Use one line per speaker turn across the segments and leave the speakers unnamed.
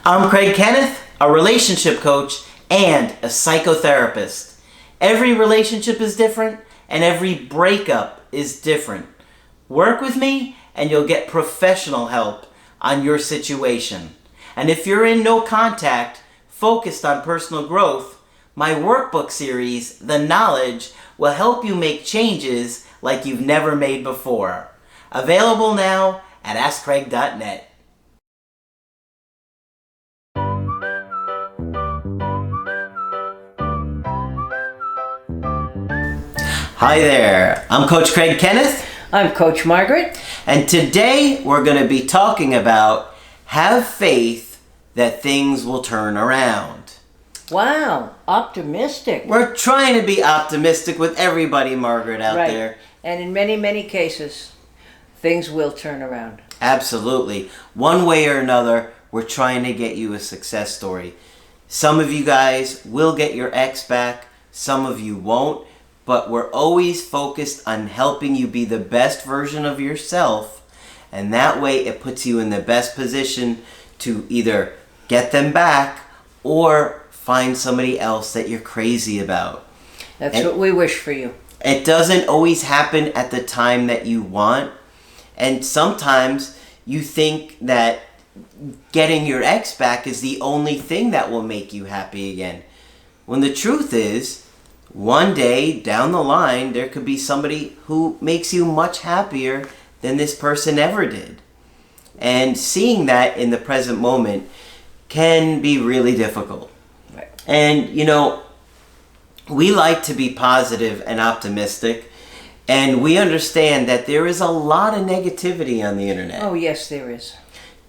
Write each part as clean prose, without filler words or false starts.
I'm Craig Kenneth, a relationship coach and a psychotherapist. Every relationship is different and every breakup is different. Work with me and you'll get professional help on your situation. And if you're in no contact, focused on personal growth, my workbook series, The Knowledge, will help you make changes like you've never made before. Available now at AskCraig.net. Hi there, I'm Coach Craig Kenneth.
I'm Coach Margaret.
And today we're going to be talking about have faith that things will turn around.
Wow, optimistic.
We're trying to be optimistic with everybody, Margaret, out
Right.
there.
And in many, many cases, things will turn around.
Absolutely. One way or another, we're trying to get you a success story. Some of you guys will get your ex back, some of you won't. But we're always focused on helping you be the best version of yourself. And that way it puts you in the best position to either get them back or find somebody else that you're crazy about.
That's what we wish for you.
It doesn't always happen at the time that you want. And sometimes you think that getting your ex back is the only thing that will make you happy again. When the truth is, one day down the line, there could be somebody who makes you much happier than this person ever did. And seeing that in the present moment can be really difficult.
Right.
And, you know, we like to be positive and optimistic, and we understand that there is a lot of negativity on the internet.
Oh, yes, there is.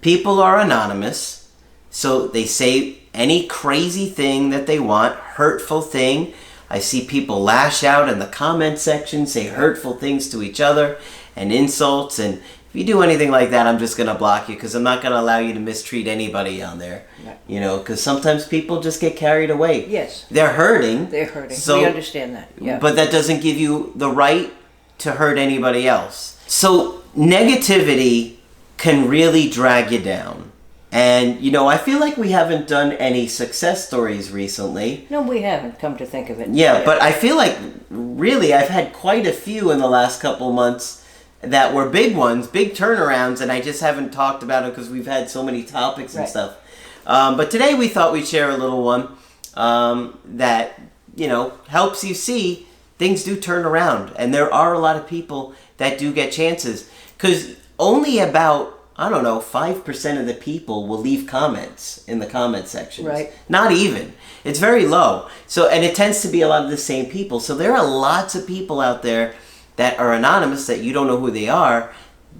People are anonymous, so they say any crazy thing that they want, hurtful thing. I see people lash out in the comment section, say hurtful things to each other and insults. And if you do anything like that, I'm just going to block you because I'm not going to allow you to mistreat anybody on there.
Right.
You know, because sometimes people just get carried away.
Yes.
They're hurting.
They're hurting.
So,
we understand that. Yeah.
But that doesn't give you the right to hurt anybody else. So negativity can really drag you down. And, you know, I feel like we haven't done any success stories recently.
No, we haven't, come to think of it.
Yeah, but I feel like, really, I've had quite a few in the last couple months that were big ones, big turnarounds, and I just haven't talked about it because we've had so many topics and
Right.
stuff. But today we thought we'd share a little one that, you know, helps you see things do turn around. And there are a lot of people that do get chances. Because only about 5% of the people will leave comments in the comment sections.
Right.
Not even. It's very low. So, and it tends to be a lot of the same people. So there are lots of people out there that are anonymous that you don't know who they are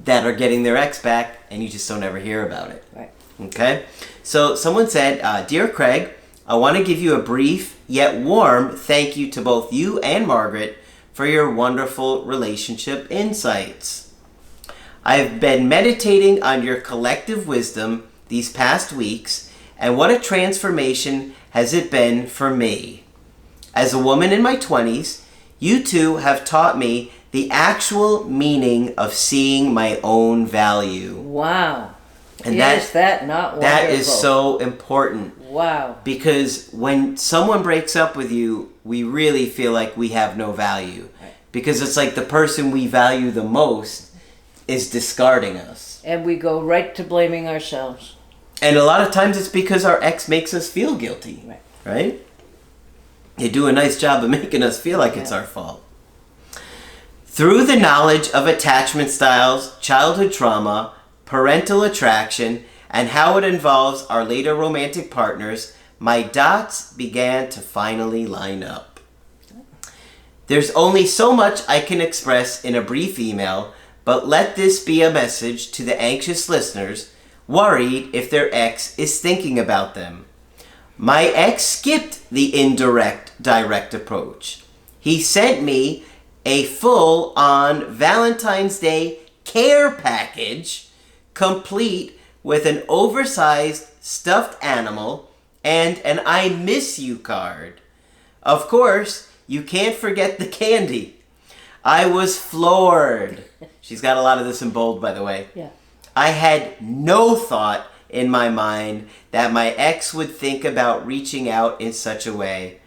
that are getting their ex back and you just don't ever hear about it.
Right.
Okay? So someone said, Dear Craig, I want to give you a brief yet warm thank you to both you and Margaret for your wonderful relationship insights. I've been meditating on your collective wisdom these past weeks, and what a transformation has it been for me. As a woman in my 20s, you two have taught me the actual meaning of seeing my own value.
Wow.
And
Is that not wonderful?
That is so important.
Wow.
Because when someone breaks up with you, we really feel like we have no value.
Right.
Because it's like the person we value the most is discarding us.
And we go right to blaming ourselves.
And a lot of times it's because our ex makes us feel guilty.
Right.
Right? They do a nice job of making us feel like it's
Yeah.
our fault. Through the knowledge of attachment styles, childhood trauma, parental attraction, and how it involves our later romantic partners, my dots began to finally line up. There's only so much I can express in a brief email, but let this be a message to the anxious listeners worried if their ex is thinking about them. My ex skipped the indirect, direct approach. He sent me a full-on Valentine's Day care package, complete with an oversized stuffed animal and an I miss you card. Of course, you can't forget the candy. I was floored. She's got a lot of this in bold, by the way.
Yeah.
I had no thought in my mind that my ex would think about reaching out in such a way.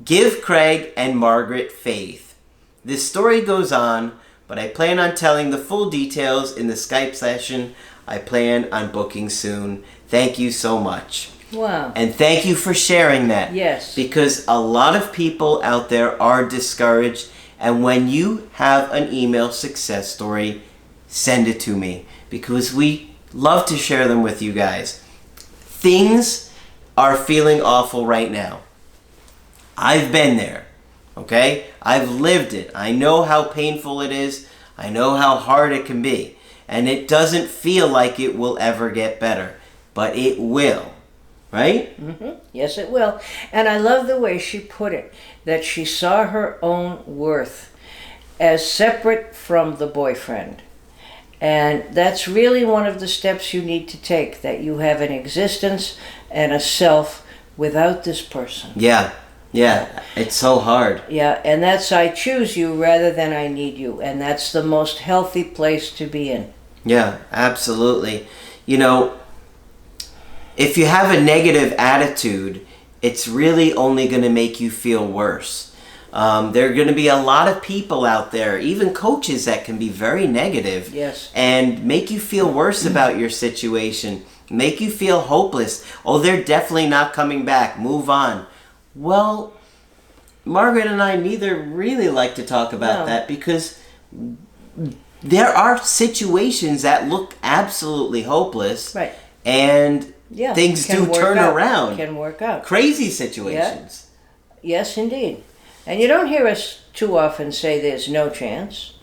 Give Craig and Margaret faith. This story goes on, but I plan on telling the full details in the Skype session I plan on booking soon. Thank you so much.
Wow.
And thank you for sharing that.
Yes.
Because a lot of people out there are discouraged, and when you have an email success story, send it to me, because we love to share them with you guys. Things are feeling awful right now. I've been there, okay? I've lived it. I know how painful it is. I know how hard it can be. And it doesn't feel like it will ever get better, but it will, right?
Mm-hmm. Yes, it will. And I love the way she put it, that she saw her own worth as separate from the boyfriend. And that's really one of the steps you need to take, that you have an existence and a self without this person.
Yeah, it's so hard.
Yeah, and that's I choose you rather than I need you. And that's the most healthy place to be in.
Yeah, absolutely. You know, if you have a negative attitude, it's really only going to make you feel worse. There are going to be a lot of people out there, even coaches, that can be very negative.
Yes.
And make you feel worse about your situation, make you feel hopeless. Oh, they're definitely not coming back. Move on. Well, Margaret and I neither really like to talk about that, because there are situations that look absolutely hopeless.
Right.
And things do turn around.
Can work out.
Crazy situations.
Yeah. Yes, indeed. And you don't hear us too often say there's no chance.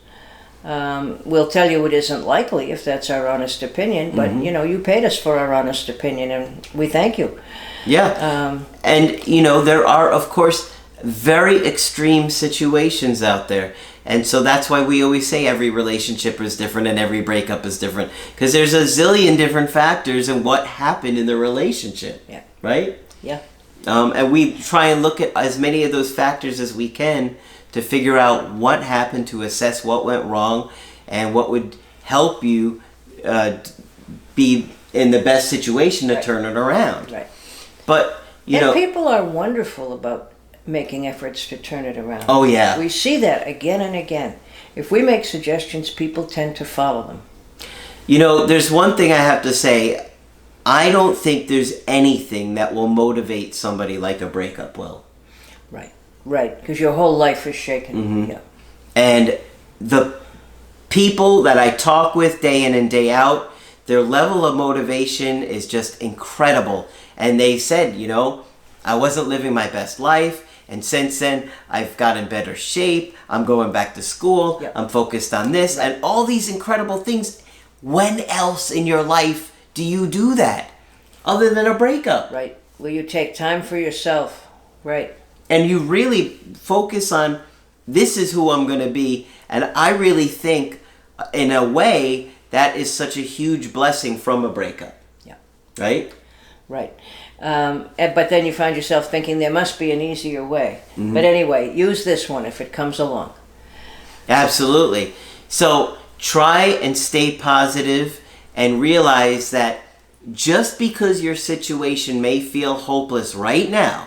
We'll tell you it isn't likely if that's our honest opinion, but you paid us for our honest opinion, and we thank you.
Yeah. And there are, of course, very extreme situations out there. And so that's why we always say every relationship is different and every breakup is different, because there's a zillion different factors in what happened in the relationship.
Yeah.
Right?
Yeah.
And we try and look at as many of those factors as we can to figure out what happened, to assess what went wrong, and what would help you be in the best situation to turn it around.
Right.
But,
people are wonderful about making efforts to turn it around.
Oh, yeah.
We see that again and again. If we make suggestions, people tend to follow them.
There's one thing I have to say. I don't think there's anything that will motivate somebody like a breakup will.
Right, because your whole life is shaken.
Mm-hmm. Yeah. And the people that I talk with day in and day out, their level of motivation is just incredible. And they said, I wasn't living my best life, and since then I've gotten better shape, I'm going back to school, I'm focused on this, and all these incredible things. When else in your life do you do that other than a breakup?
Right. Will you take time for yourself? Right.
And you really focus on, this is who I'm going to be. And I really think, in a way, that is such a huge blessing from a breakup.
Yeah.
Right?
Right. But then you find yourself thinking there must be an easier way. Mm-hmm. But anyway, use this one if it comes along.
Absolutely. So try and stay positive and realize that just because your situation may feel hopeless right now,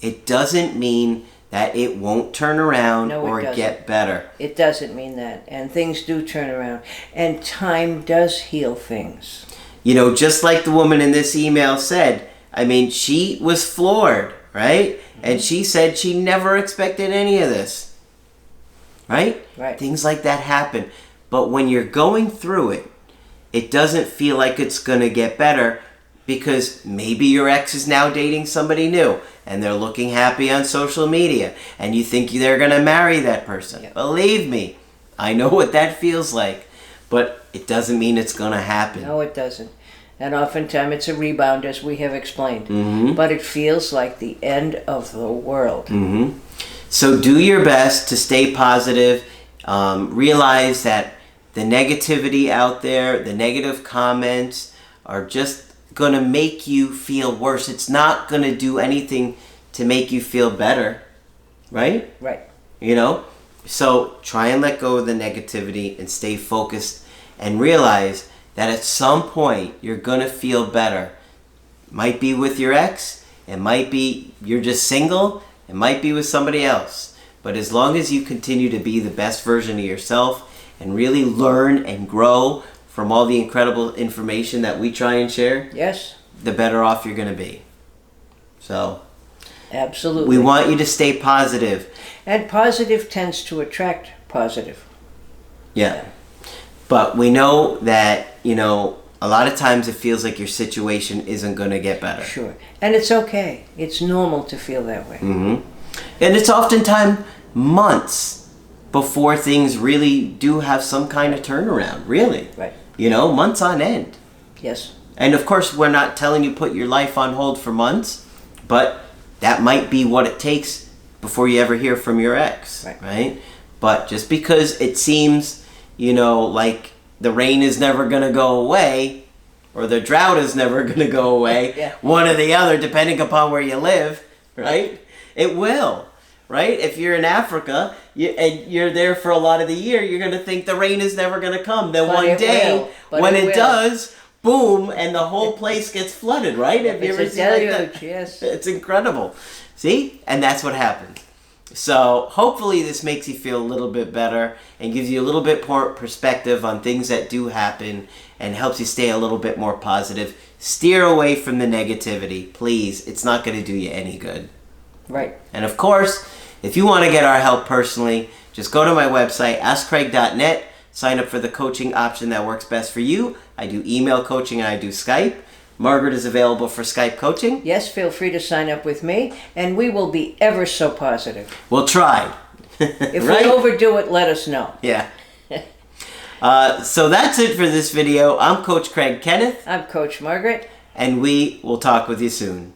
it doesn't mean that it won't turn around or get better.
It doesn't mean that. And things do turn around. And time does heal things.
Just like the woman in this email said, she was floored, right? Mm-hmm. And she said she never expected any of this. Right?
Right.
Things like that happen. But when you're going through it, it doesn't feel like it's going to get better, because maybe your ex is now dating somebody new and they're looking happy on social media and you think they're going to marry that person. Yep. Believe me, I know what that feels like, but it doesn't mean it's going to happen.
No, it doesn't. And oftentimes it's a rebound, as we have explained.
Mm-hmm.
But it feels like the end of the world.
Mm-hmm. So do your best to stay positive. Realize that the negativity out there, the negative comments, are just going to make you feel worse. It's not going to do anything to make you feel better. Right?
Right.
So try and let go of the negativity and stay focused and realize that at some point you're going to feel better. Might be with your ex, it might be you're just single, it might be with somebody else. But as long as you continue to be the best version of yourself and really learn and grow from all the incredible information that we try and share,
Yes,
the better off you're going to be. So,
absolutely.
we want you to stay positive.
And positive tends to attract positive.
Yeah. But we know that, a lot of times it feels like your situation isn't going to get better.
Sure. And it's okay. It's normal to feel that way.
And it's oftentimes months before things really do have some kind of turnaround, really.
Right.
Months on end.
Yes.
And of course, we're not telling you put your life on hold for months, but that might be what it takes before you ever hear from your ex, right? But just because it seems, like the rain is never going to go away, or the drought is never going to go away, one or the other, depending upon where you live, right? It will, right? If you're in Africa and you're there for a lot of the year, you're going to think the rain is never going to come. Then one day, when it does, boom, and the whole place gets flooded, right?
It's a deluge, yes.
It's incredible. See? And that's what happens. So hopefully this makes you feel a little bit better and gives you a little bit more perspective on things that do happen and helps you stay a little bit more positive. Steer away from the negativity, please. It's not going to do you any good.
Right.
And of course, if you want to get our help personally, just go to my website, askcraig.net, sign up for the coaching option that works best for you. I do email coaching and I do Skype. Margaret is available for Skype coaching.
Yes, feel free to sign up with me, and we will be ever so positive.
We'll try.
If we overdo it, let us know.
Yeah. So that's it for this video. I'm Coach Craig Kenneth.
I'm Coach Margaret.
And we will talk with you soon.